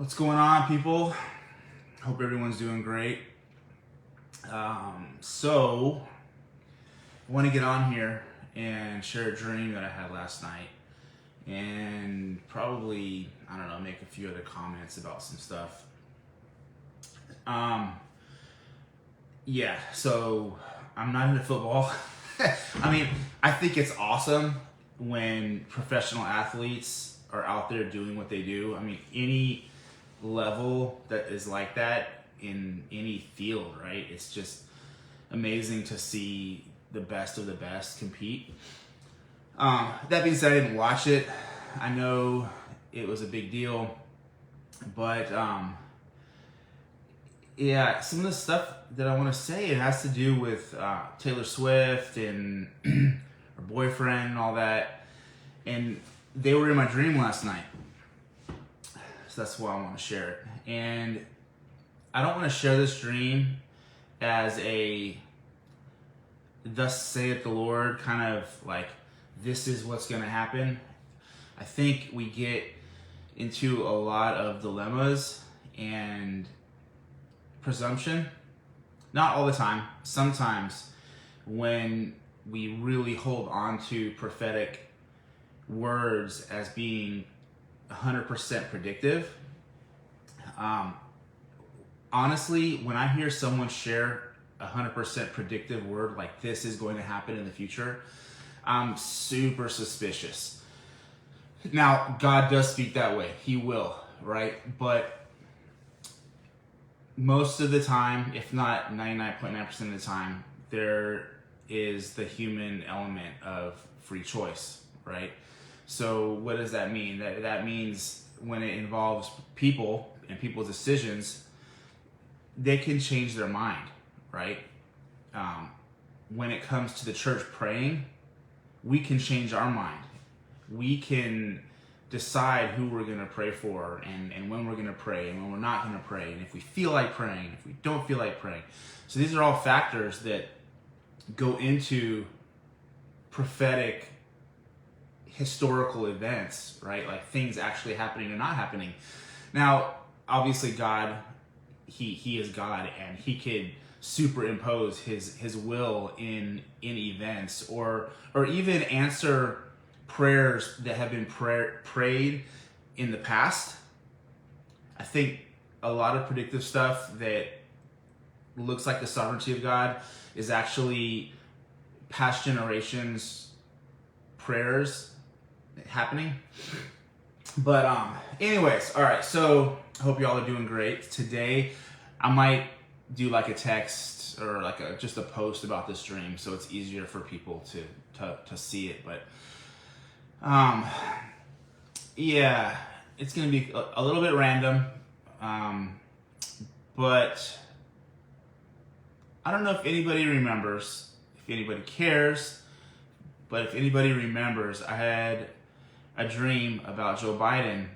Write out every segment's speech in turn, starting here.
What's going on, people? Hope everyone's doing great. So, I want to get on here and share a dream that I had last night, and probably, I don't know, make a few other comments about some stuff. Yeah, so I'm not into football. I mean, I think it's awesome when professional athletes are out there doing what they do. I mean, any level that is like that in any field, right? It's just amazing to see the best of the best compete. That being said, I didn't watch it. I know it was a big deal, but yeah, some of the stuff that I want to say, it has to do with Taylor Swift and her boyfriend and all that. And they were in my dream last night. So that's why I want to share it. And I don't want to share this dream as a thus saith the Lord kind of like, this is what's going to happen. I think we get into a lot of dilemmas and presumption. Not all the time. Sometimes when we really hold on to prophetic words as being 100% predictive. Honestly, when I hear someone share 100% predictive word like this is going to happen in the future, I'm super suspicious. Now, God does speak that way. He will, right? But most of the time, if not 99.9% of the time, there is the human element of free choice, right? So what does that mean? That means when it involves people and people's decisions, they can change their mind, right? When it comes to the church praying, we can change our mind. We can decide who we're going to pray for and when we're going to pray and when we're not going to pray, and if we feel like praying, if we don't feel like praying. So these are all factors that go into prophetic historical events, right? Like things actually happening or not happening. Now, obviously God, he is God, and he could superimpose his will in events, or even answer prayers that have been prayed in the past. I think a lot of predictive stuff that looks like the sovereignty of God is actually past generations' prayers happening. But anyways, all right, so I hope y'all are doing great. Today I might do like a text or like just a post about this dream, so it's easier for people to see it. But yeah, it's gonna be a little bit random, but I don't know if anybody remembers, if anybody cares, but if anybody remembers, I had a dream about Joe Biden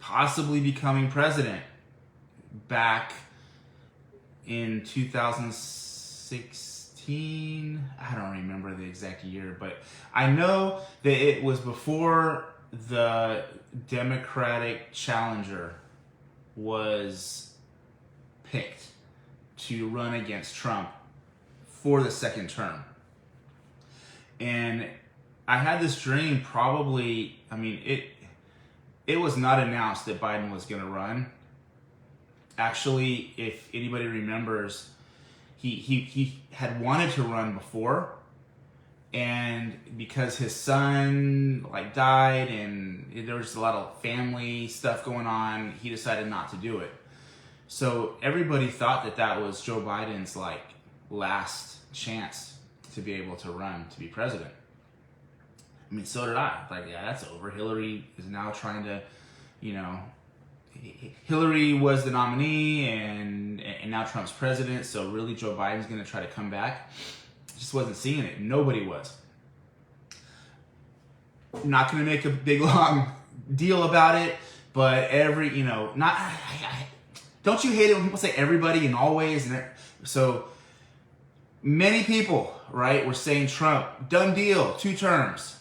possibly becoming president back in 2016. I don't remember the exact year, but I know that it was before the Democratic challenger was picked to run against Trump for the second term. And I had this dream probably, I mean, it was not announced that Biden was going to run. Actually, if anybody remembers, he had wanted to run before, and because his son like died and there was a lot of family stuff going on, he decided not to do it. So everybody thought that was Joe Biden's like last chance to be able to run to be president. I mean, so did I. Like, yeah, that's over. Hillary is now trying to, Hillary was the nominee and now Trump's president. So really Joe Biden's going to try to come back. Just wasn't seeing it. Nobody was. Not going to make a big long deal about it, but don't you hate it when people say everybody and always? And so many people, right, were saying Trump, done deal, 2 terms.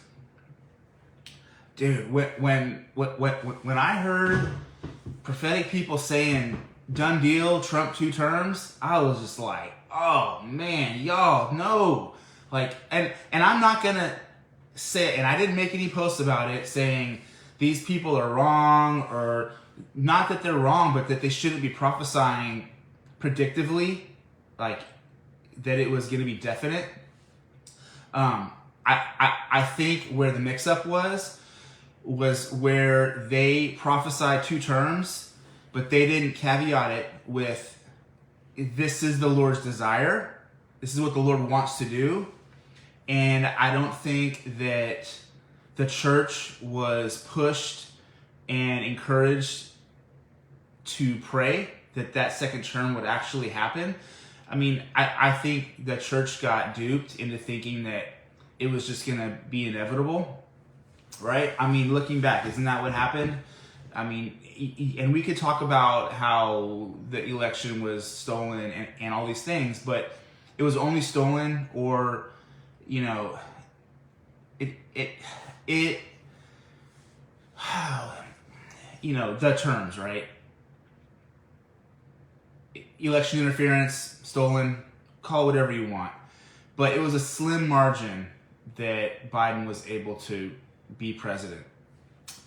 dude, when I heard prophetic people saying done deal, Trump 2 terms, I was just like, oh man, y'all, no. Like, and I'm not gonna say, and I didn't make any posts about it saying these people are wrong, or not that they're wrong, but that they shouldn't be prophesying predictively, like that it was gonna be definite. I think where the mix-up was where they prophesied 2 terms, but they didn't caveat it with, this is the Lord's desire. This is what the Lord wants to do. And I don't think that the church was pushed and encouraged to pray that second term would actually happen. I mean, I think the church got duped into thinking that it was just going to be inevitable, right? I mean, looking back, isn't that what happened? I mean, and we could talk about how the election was stolen and all these things, but it was only stolen, or, you know, you know, the terms, right? Election interference, stolen, call whatever you want. But it was a slim margin that Biden was able to be president.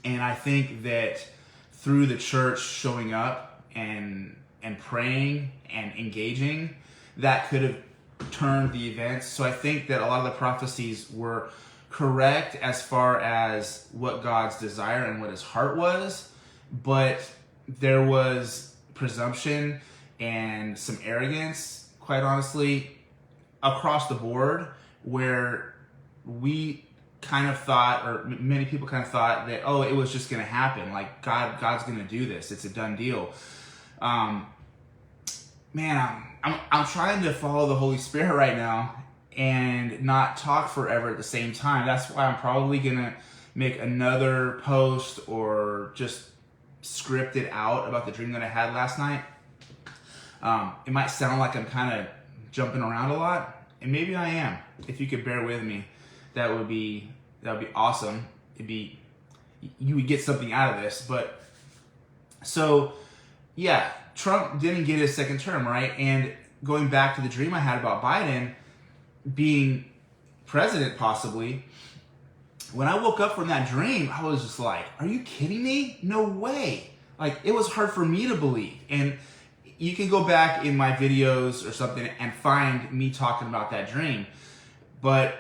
And I think that through the church showing up and praying and engaging, that could have turned the events. So I think that a lot of the prophecies were correct as far as what God's desire and what his heart was, but there was presumption and some arrogance, quite honestly, across the board, where we kind of thought, or many people kind of thought that, oh, it was just going to happen. Like God's going to do this. It's a done deal. Man, I'm trying to follow the Holy Spirit right now and not talk forever at the same time. That's why I'm probably going to make another post or just script it out about the dream that I had last night. It might sound like I'm kind of jumping around a lot, and maybe I am. If you could bear with me, that would be awesome. You would get something out of this. But so yeah, Trump didn't get his second term, right? And going back to the dream I had about Biden being president possibly, when I woke up from that dream, I was just like, are you kidding me? No way. Like, it was hard for me to believe. And you can go back in my videos or something and find me talking about that dream. But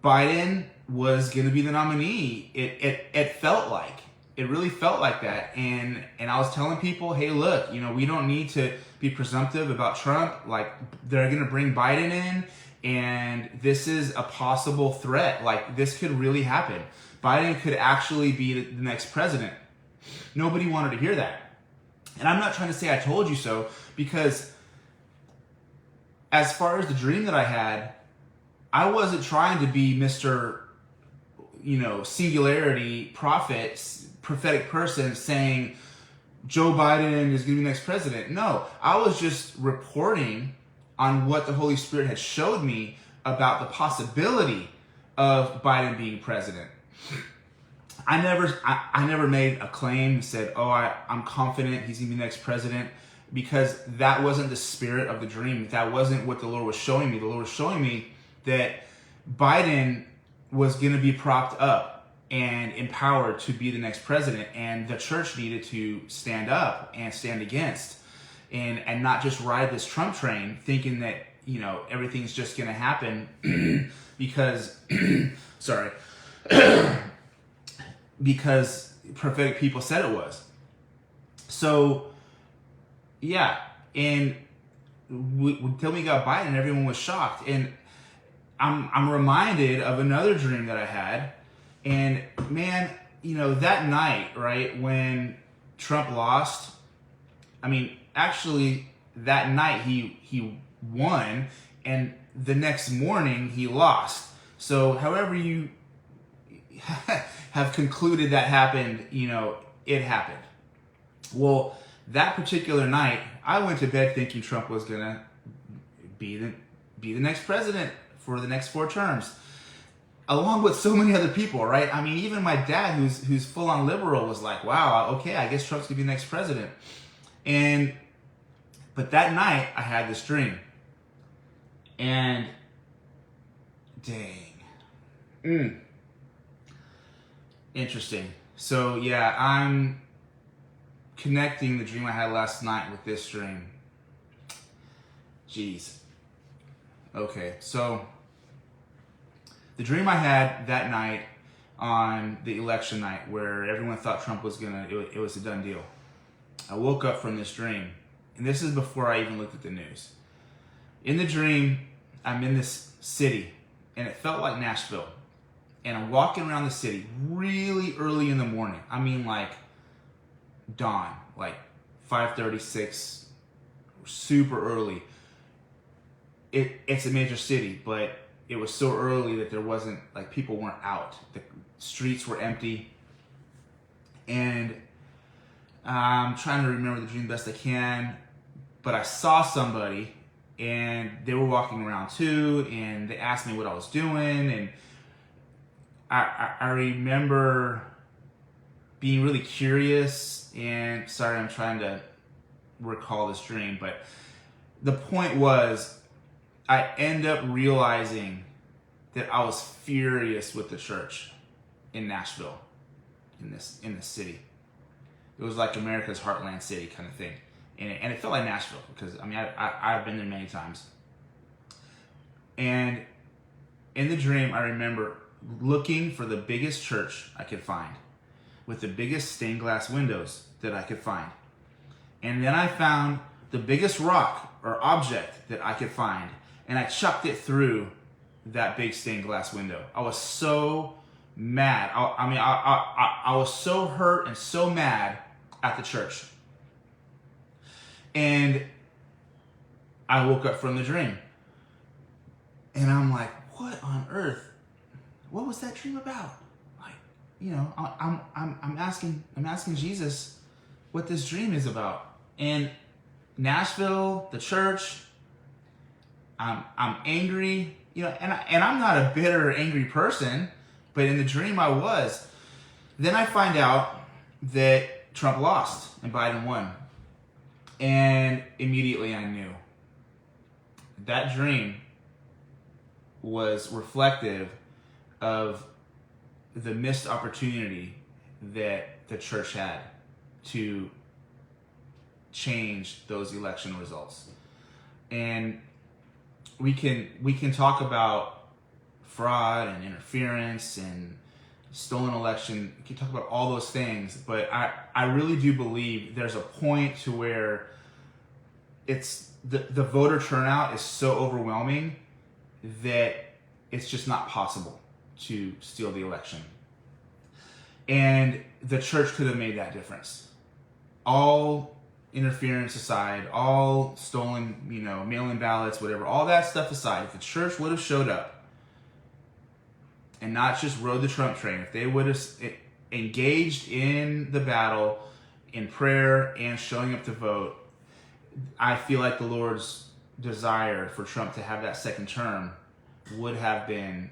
Biden was going to be the nominee. It felt like. It really felt like that. And I was telling people, hey, look, you know, we don't need to be presumptive about Trump. Like, they're going to bring Biden in, and this is a possible threat. Like, this could really happen. Biden could actually be the next president. Nobody wanted to hear that. And I'm not trying to say I told you so, because as far as the dream that I had, I wasn't trying to be Mr., you know, singularity prophet, prophetic person saying Joe Biden is going to be the next president. No, I was just reporting on what the Holy Spirit had showed me about the possibility of Biden being president. I never made a claim, said, oh, I'm confident he's going to be the next president, because that wasn't the spirit of the dream. That wasn't what the Lord was showing me. The Lord was showing me that Biden was going to be propped up and empowered to be the next president, and the church needed to stand up and stand against and not just ride this Trump train thinking that, you know, everything's just going to happen because sorry because prophetic people said it was. So yeah, and until we got Biden, everyone was shocked. And I'm reminded of another dream that I had. And man, you know, that night, right, when Trump lost, I mean, actually that night he won, and the next morning he lost. So however you have concluded that happened, you know, it happened. Well, that particular night, I went to bed thinking Trump was gonna be the next president for the next 4 terms. along with so many other people, right? I mean, even my dad, who's full on liberal, was like, "Wow, okay, I guess Trump's gonna be the next president." But that night, I had this dream, and dang, interesting. So yeah, I'm connecting the dream I had last night with this dream. Jeez. Okay, so the dream I had that night on the election night, where everyone thought Trump was it was a done deal. I woke up from this dream, and this is before I even looked at the news. In the dream, I'm in this city, and it felt like Nashville. And I'm walking around the city really early in the morning. I mean, like dawn, like 5:36, super early. It's a major city, but it was so early that there wasn't, like, people weren't out. The streets were empty. And I'm trying to remember the dream best I can, but I saw somebody, and they were walking around too, and they asked me what I was doing, and I remember being really curious, and sorry, I'm trying to recall this dream, but the point was, I end up realizing that I was furious with the church in Nashville, in this city. It was like America's heartland city kind of thing, and it felt like Nashville, because I mean I've been there many times. And in the dream, I remember looking for the biggest church I could find, with the biggest stained glass windows that I could find, and then I found the biggest rock or object that I could find, and I chucked it through that big stained glass window. I was so mad. I was so hurt and so mad at the church. And I woke up from the dream, and I'm like, what on earth? What was that dream about? Like, I'm asking Jesus what this dream is about. And Nashville, the church, I'm angry, and I'm not a bitter, angry person, but in the dream I was. Then I find out that Trump lost and Biden won. And immediately I knew. That dream was reflective of the missed opportunity that the church had to change those election results. And we can talk about fraud and interference and stolen election. We can talk about all those things, but I really do believe there's a point to where it's the voter turnout is so overwhelming that it's just not possible to steal the election. And the church could have made that difference. All interference aside, all stolen, mail-in ballots, whatever, all that stuff aside, if the church would have showed up and not just rode the Trump train, if they would have engaged in the battle, in prayer and showing up to vote, I feel like the Lord's desire for Trump to have that second term would have been,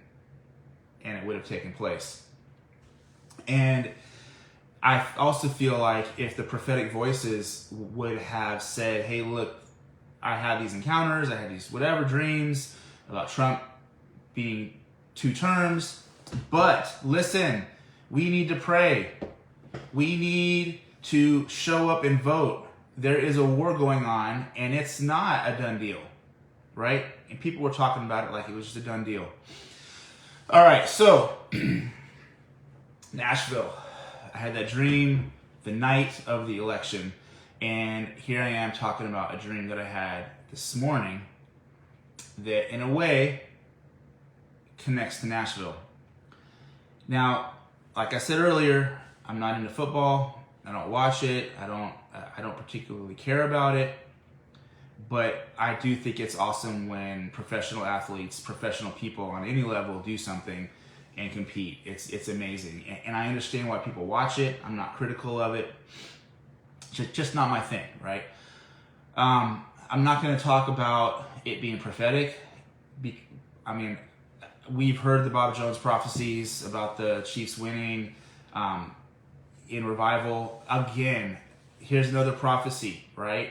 and it would have taken place. And I also feel like if the prophetic voices would have said, hey, look, I had these encounters, I had these whatever dreams about Trump being 2 terms, but listen, we need to pray. We need to show up and vote. There is a war going on, and it's not a done deal, right? And people were talking about it like it was just a done deal. All right, so Nashville. I had that dream the night of the election, and here I am talking about a dream that I had this morning that, in a way, connects to Nashville. Now, like I said earlier, I'm not into football. I don't watch it. I don't particularly care about it. But I do think it's awesome when professional athletes, professional people on any level do something and compete. It's amazing. And I understand why people watch it. I'm not critical of it. Just not my thing, right? I'm not going to talk about it being prophetic. we've heard the Bob Jones prophecies about the Chiefs winning in revival. Again, here's another prophecy, right?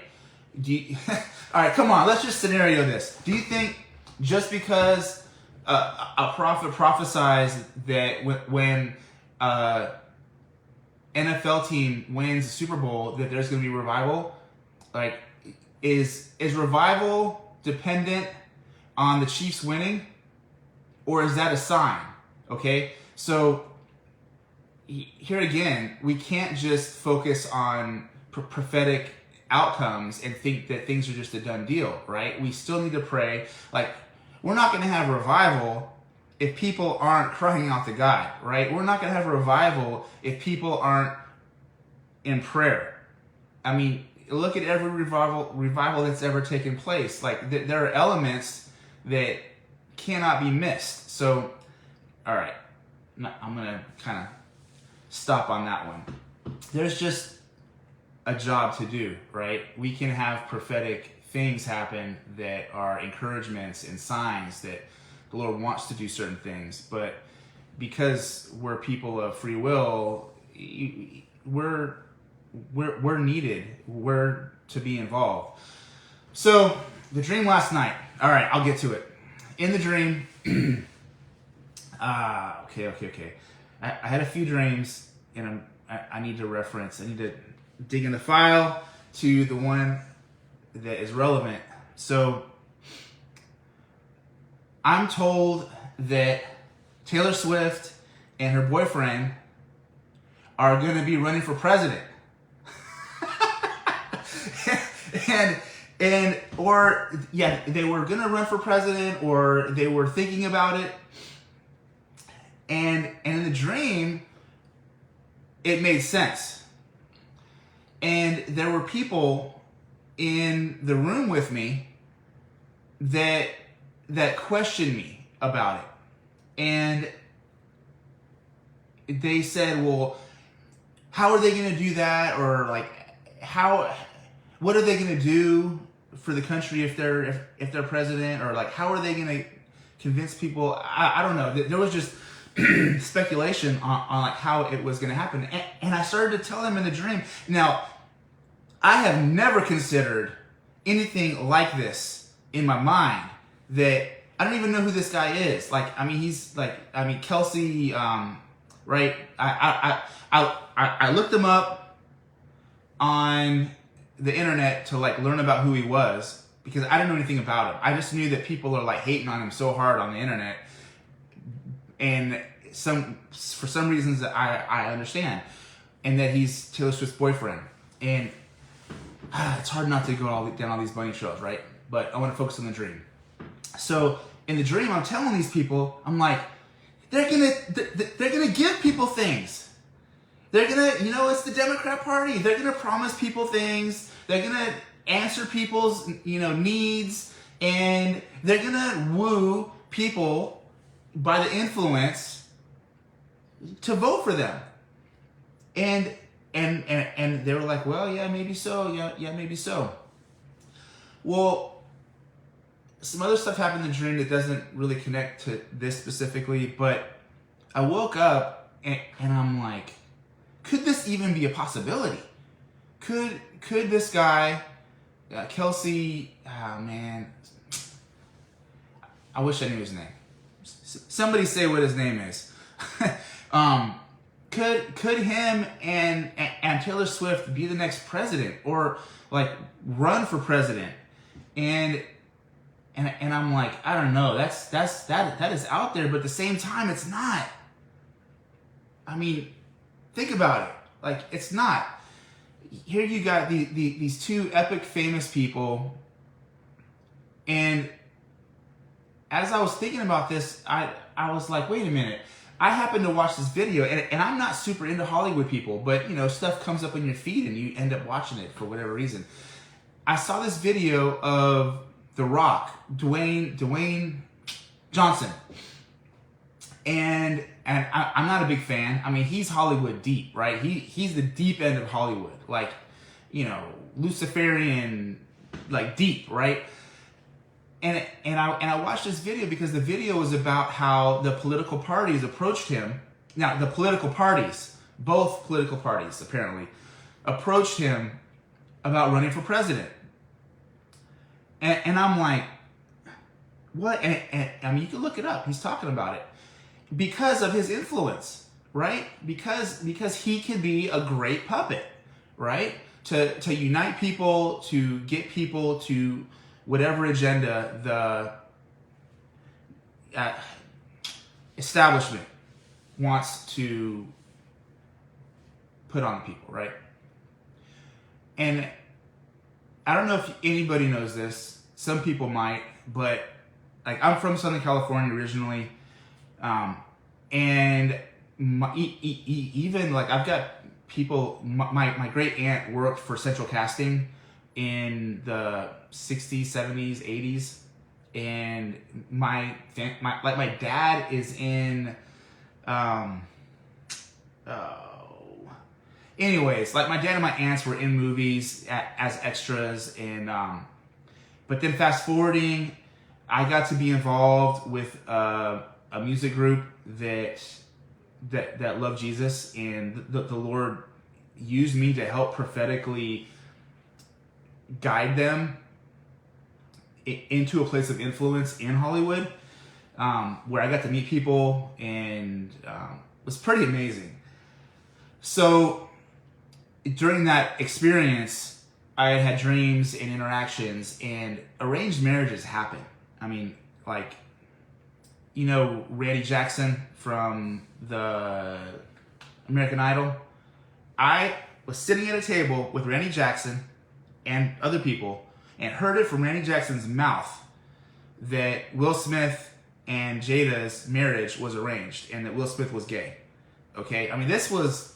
All right, come on, let's just scenario this. Do you think just because a prophet prophesies that when NFL team wins the Super Bowl that there's going to be revival? Like, is revival dependent on the Chiefs winning, or is that a sign? Okay, so here again, we can't just focus on prophetic outcomes and think that things are just a done deal, right? We still need to pray. Like, we're not going to have revival if people aren't crying out to God, right? We're not going to have a revival if people aren't in prayer. I mean, look at every revival that's ever taken place. Like, there are elements that cannot be missed. So, all right, I'm going to kind of stop on that one. There's just a job to do, right? We can have prophetic things happen that are encouragements and signs that the Lord wants to do certain things, but because we're people of free will, we're needed. We're to be involved. So the dream last night. All right, I'll get to it. In the dream, okay. I had a few dreams, and I need to reference. I need to dig in the file to the one that is relevant. So I'm told that Taylor Swift and her boyfriend are going to be running for president. They were going to run for president, or they were thinking about it. And in the dream, it made sense. And there were people in the room with me that questioned me about it. And they said, well, how are they going to do that? Or like, what are they going to do for the country if they're president? Or like, how are they going to convince people? I don't know. There was just speculation on like how it was going to happen. And I started to tell them in the dream. Now, I have never considered anything like this in my mind, that I don't even know who this guy is. Like, I mean, he's like, Kelce, right? I looked him up on the internet to like learn about who he was, because I didn't know anything about him. I just knew that people are like hating on him so hard on the internet, and for some reasons that I understand, and that he's Taylor Swift's boyfriend. And it's hard not to go down all these bunny trails, right? But I want to focus on the dream. So in the dream, I'm telling these people, I'm like, they're gonna give people things. They're gonna, it's the Democrat Party. They're gonna promise people things. They're gonna answer people's, needs, and they're gonna woo people by the influence to vote for them. And they were like, well, yeah, maybe so. Yeah, maybe so. Well, some other stuff happened in the dream that doesn't really connect to this specifically, but I woke up and I'm like, could this even be a possibility? Could this guy, Kelce, oh man, I wish I knew his name. Somebody say what his name is. Could him and Taylor Swift be the next president, or like run for president? And I'm like, I don't know. That is out there, but at the same time, it's not. I mean, think about it. Like, it's not. Here you got these two epic famous people, and as I was thinking about this, I was like, wait a minute. I happened to watch this video, and I'm not super into Hollywood people, but stuff comes up on your feed and you end up watching it for whatever reason. I saw this video of The Rock, Dwayne Johnson, and I'm not a big fan. I mean, he's Hollywood deep, right? He's the deep end of Hollywood, like Luciferian, like deep, right? I watched this video because the video was about how the political parties approached him. Now, the political parties, both political parties apparently, approached him about running for president. And I'm like, what? And I mean, you can look it up. He's talking about it because of his influence, right? Because he can be a great puppet, right? To unite people, to get people to whatever agenda the establishment wants to put on people, right? And I don't know if anybody knows this. Some people might, but like I'm from Southern California originally, and even like I've got people. My great aunt worked for Central Casting in the 60s, 70s, 80s, and my dad is in. Anyways, like my dad and my aunts were in movies as extras, and but then fast forwarding, I got to be involved with a music group that loved Jesus, and the Lord used me to help prophetically guide them into a place of influence in Hollywood, where I got to meet people, and it was pretty amazing. So during that experience, I had dreams and interactions, and arranged marriages happen. I mean, like, you know, Randy Jackson from the American Idol. I was sitting at a table with Randy Jackson and other people and heard it from Randy Jackson's mouth that Will Smith and Jada's marriage was arranged and that Will Smith was gay. Okay? I mean, this was,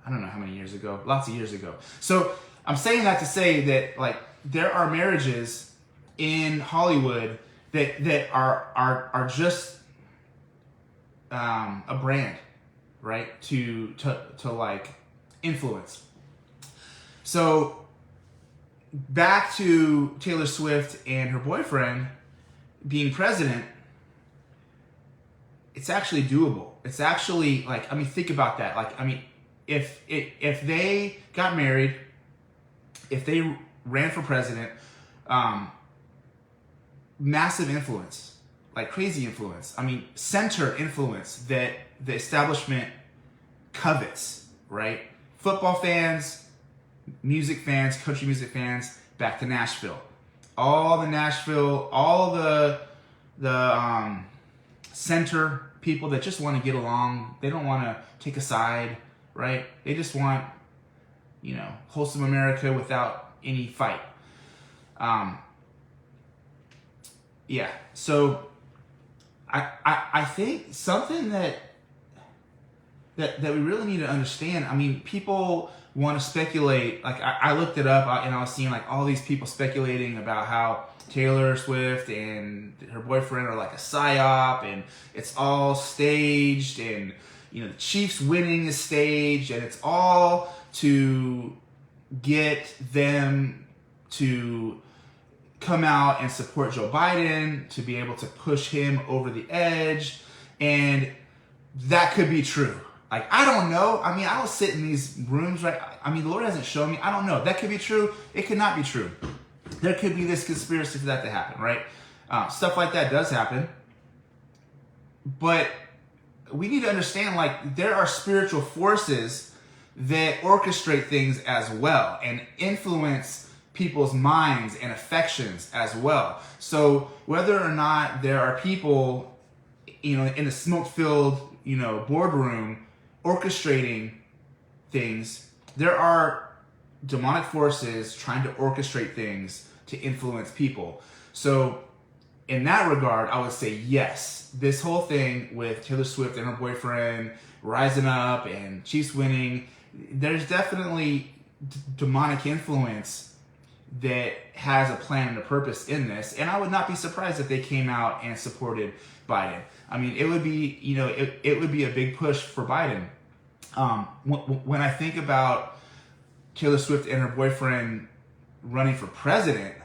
I don't know how many years ago, lots of years ago. So I'm saying that to say that, like, there are marriages in Hollywood that are just a brand, right? To like influence. So back to Taylor Swift and her boyfriend being president, it's actually doable. It's actually, like, I mean, think about that. Like, I mean, if they got married, if they ran for president, massive influence, like crazy influence. I mean, center influence that the establishment covets, right? Football fans, music fans, country music fans, back to Nashville. All the center people that just want to get along. They don't want to take a side, right? They just want, you know, wholesome America without any fight. Yeah, so I think something that we really need to understand. I mean, people want to speculate. Like, I looked it up, and I was seeing like all these people speculating about how Taylor Swift and her boyfriend are like a psyop, and it's all staged, and you know the Chiefs winning is staged, and it's all to get them to come out and support Joe Biden, to be able to push him over the edge. And that could be true. Like, I don't know. I mean, I will sit in these rooms, right? I mean, the Lord hasn't shown me. I don't know. That could be true. It could not be true. There could be this conspiracy for that to happen, right? Stuff like that does happen. But we need to understand, like, there are spiritual forces that orchestrate things as well and influence people's minds and affections as well. So whether or not there are people, you know, in a smoke-filled, you know, boardroom orchestrating things, there are demonic forces trying to orchestrate things to influence people. So in that regard, I would say yes, this whole thing with Taylor Swift and her boyfriend rising up and Chiefs winning, there's definitely demonic influence that has a plan and a purpose in this. And I would not be surprised if they came out and supported Biden. I mean, it would be, you know, it would be a big push for Biden. When I think about Taylor Swift and her boyfriend running for president,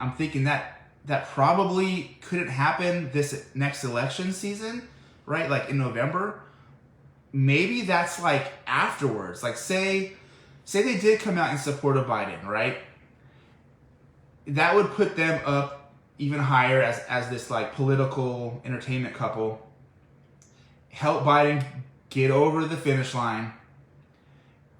I'm thinking that that probably couldn't happen this next election season, right? Like in November. Maybe that's like afterwards. Like say they did come out in support of Biden, right? That would put them up even higher as this like political entertainment couple. Help Biden get over the finish line.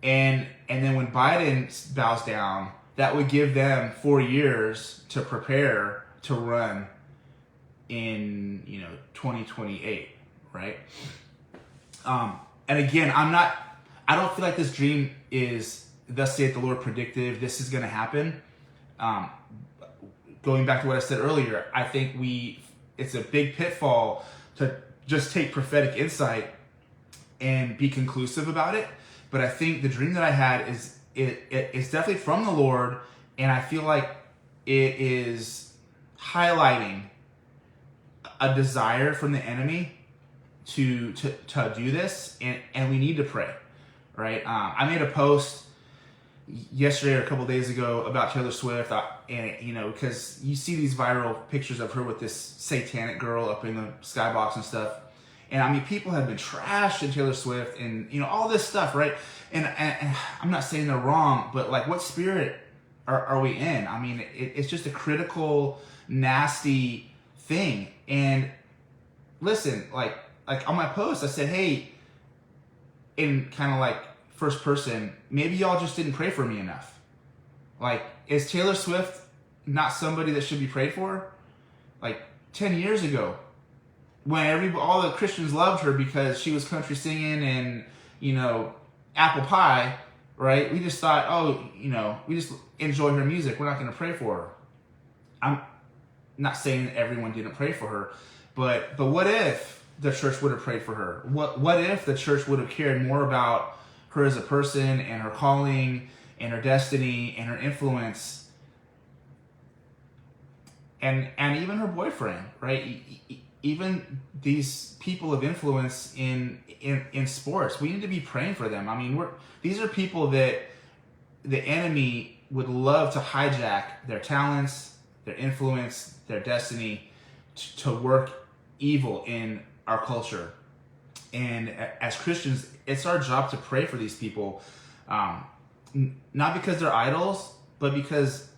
And then when Biden bows down, that would give them 4 years to prepare to run in 2028, right? And again, I don't feel like this dream is thus saith the Lord predictive. This is going to happen. Going back to what I said earlier, I think it's a big pitfall to just take prophetic insight and be conclusive about it. But I think the dream that I had it's definitely from the Lord, and I feel like it is highlighting a desire from the enemy to do this, and we need to pray, right? I made a post yesterday or a couple days ago about Taylor Swift, and because you see these viral pictures of her with this satanic girl up in the skybox and stuff, and I mean people have been trashing Taylor Swift and all this stuff, right? And I'm not saying they're wrong, but like, what spirit are we in? I mean, it's just a critical, nasty thing. And listen, like on my post, I said, hey, in kind of like first person, maybe y'all just didn't pray for me enough. Like, is Taylor Swift not somebody that should be prayed for? Like 10 years ago, when all the Christians loved her because she was country singing and, apple pie, right? We just thought, we just enjoy her music. We're not going to pray for her. I'm not saying that everyone didn't pray for her, but what if the church would have prayed for her? What if the church would have cared more about her as a person and her calling and her destiny and her influence and even her boyfriend, right? Even these people of influence in sports, we need to be praying for them. I mean, these are people that the enemy would love to hijack their talents, their influence, their destiny to work evil in our culture. And as Christians, it's our job to pray for these people, not because they're idols, but because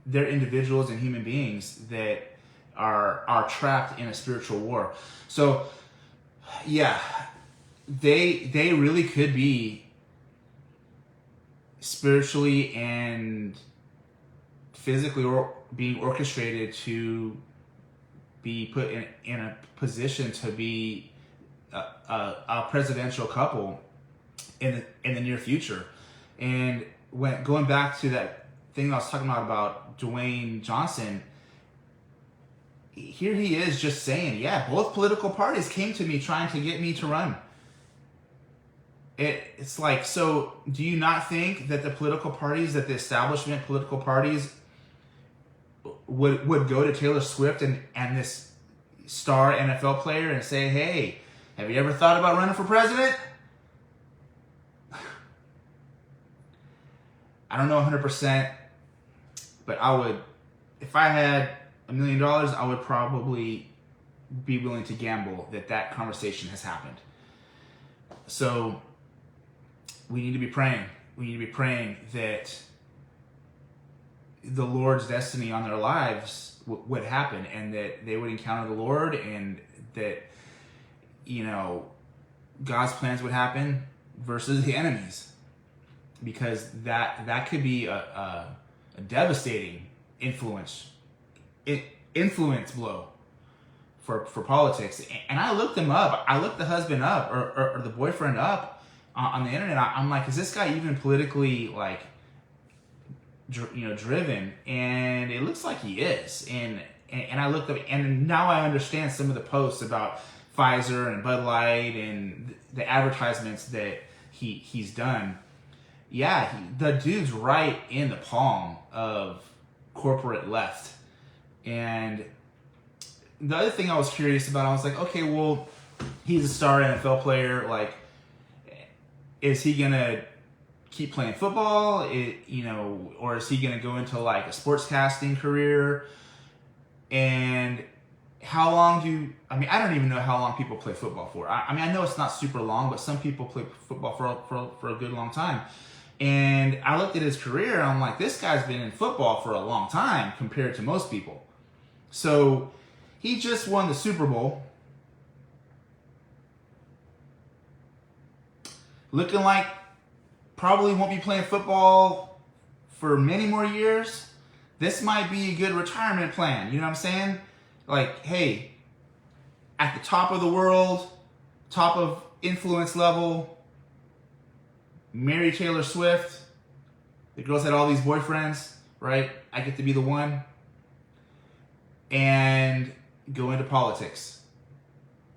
they're individuals and human beings that are trapped in a spiritual war. So, yeah, they really could be spiritually and physically being orchestrated to be put in a position to be a presidential couple in the near future. And going back to that thing I was talking about Dwayne Johnson, here he is just saying, yeah, both political parties came to me trying to get me to run. It's like, so do you not think that the political parties, that the establishment political parties would go to Taylor Swift and this star NFL player and say, hey, have you ever thought about running for president? I don't know 100%, but I would, if I had $1 million, I would probably be willing to gamble that conversation has happened. So we need to be praying. We need to be praying that the Lord's destiny on their lives would happen, and that they would encounter the Lord, and that God's plans would happen versus the enemy's, because that could be a devastating influence blow for politics. And I looked him up. I looked the husband up or the boyfriend up on the internet. I'm like, is this guy even politically driven? And it looks like he is. And I looked up, and now I understand some of the posts about Pfizer and Bud Light and the advertisements that he's done. Yeah, the dude's right in the palm of corporate left. And the other thing I was curious about, I was like, okay, well, he's a star NFL player. Like, is he gonna keep playing football? Or is he gonna go into like a sportscasting career? And how long I don't even know how long people play football for. I know it's not super long, but some people play football for a good long time. And I looked at his career and I'm like, this guy's been in football for a long time compared to most people. So he just won the Super Bowl. Looking like probably won't be playing football for many more years. This might be a good retirement plan. You know what I'm saying? Like, hey, at the top of the world, top of influence level, marry Taylor Swift. The girls had all these boyfriends, right? I get to be the one. And go into politics.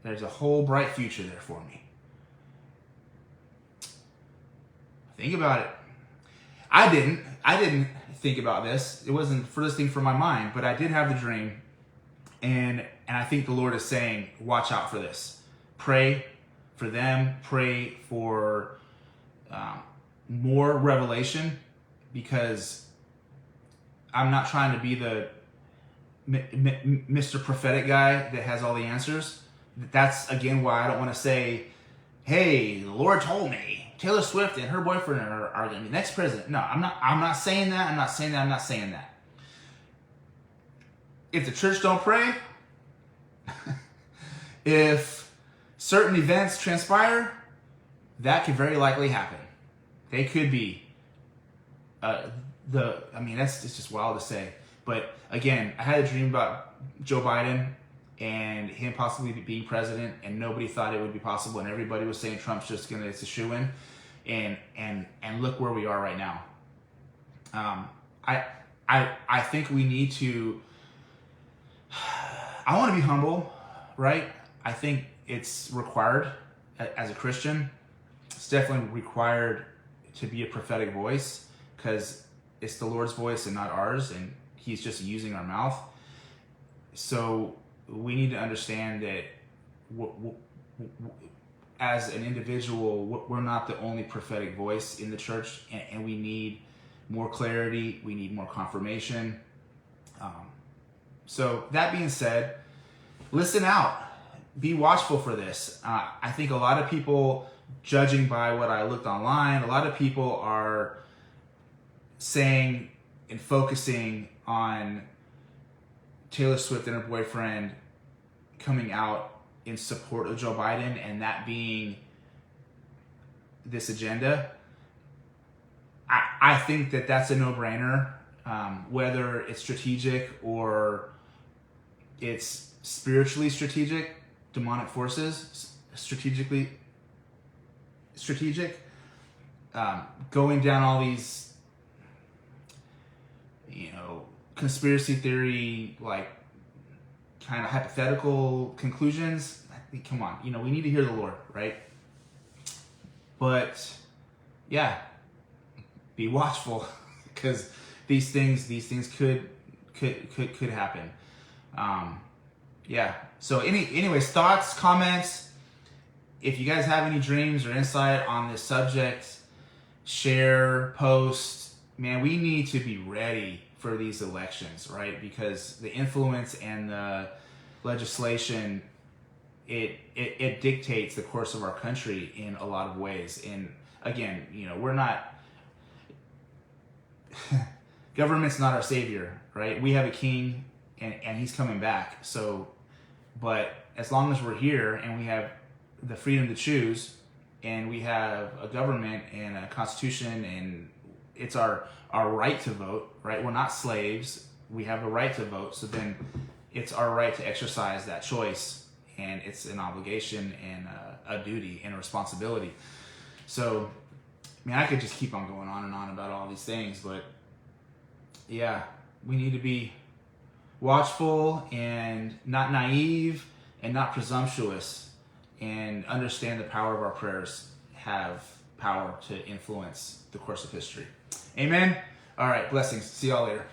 There's a whole bright future there for me. Think about it. I didn't think about this. It wasn't the first thing from my mind, but I did have the dream. And I think the Lord is saying, watch out for this. Pray for them. Pray for more revelation, because I'm not trying to be the Mr. Prophetic guy that has all the answers. That's, again, why I don't want to say, hey, the Lord told me Taylor Swift and her boyfriend are going to be the next president. No, I'm not saying that. I'm not saying that. If the church don't pray, if certain events transpire, that could very likely happen. They could be it's just wild to say. But again, I had a dream about Joe Biden and him possibly being president, and nobody thought it would be possible, and everybody was saying Trump's it's a shoo-in, and look where we are right now. I think we need to. I want to be humble, right? I think it's required as a Christian. It's definitely required to be a prophetic voice, because it's the Lord's voice and not ours, and He's just using our mouth. So we need to understand that as an individual, we're not the only prophetic voice in the church, and we need more clarity. We need more confirmation. So that being said, listen out. Be watchful for this. I think a lot of people, judging by what I looked online, a lot of people are saying and focusing on Taylor Swift and her boyfriend coming out in support of Joe Biden, and that being this agenda. I think that that's a no-brainer, whether it's strategic or it's spiritually strategic, demonic forces, strategic, going down all these, conspiracy theory, like kind of hypothetical conclusions. I think, come on, we need to hear the Lord, right? But yeah, be watchful, because these things could happen. Yeah. So anyways, thoughts, comments. If you guys have any dreams or insight on this subject, share, post. Man, we need to be ready for these elections, right? Because the influence and the legislation, it dictates the course of our country in a lot of ways. And again, we're not, government's not our savior, right? We have a king, and he's coming back. So, but as long as we're here and we have the freedom to choose, and we have a government and a constitution, and it's our right to vote, right? We're not slaves. We have a right to vote. So then it's our right to exercise that choice, and it's an obligation and a duty and a responsibility. So, I could just keep on going on and on about all these things, but yeah, we need to be watchful and not naive and not presumptuous, and understand the power of our prayers have power to influence the course of history. Amen. All right, blessings. See y'all later.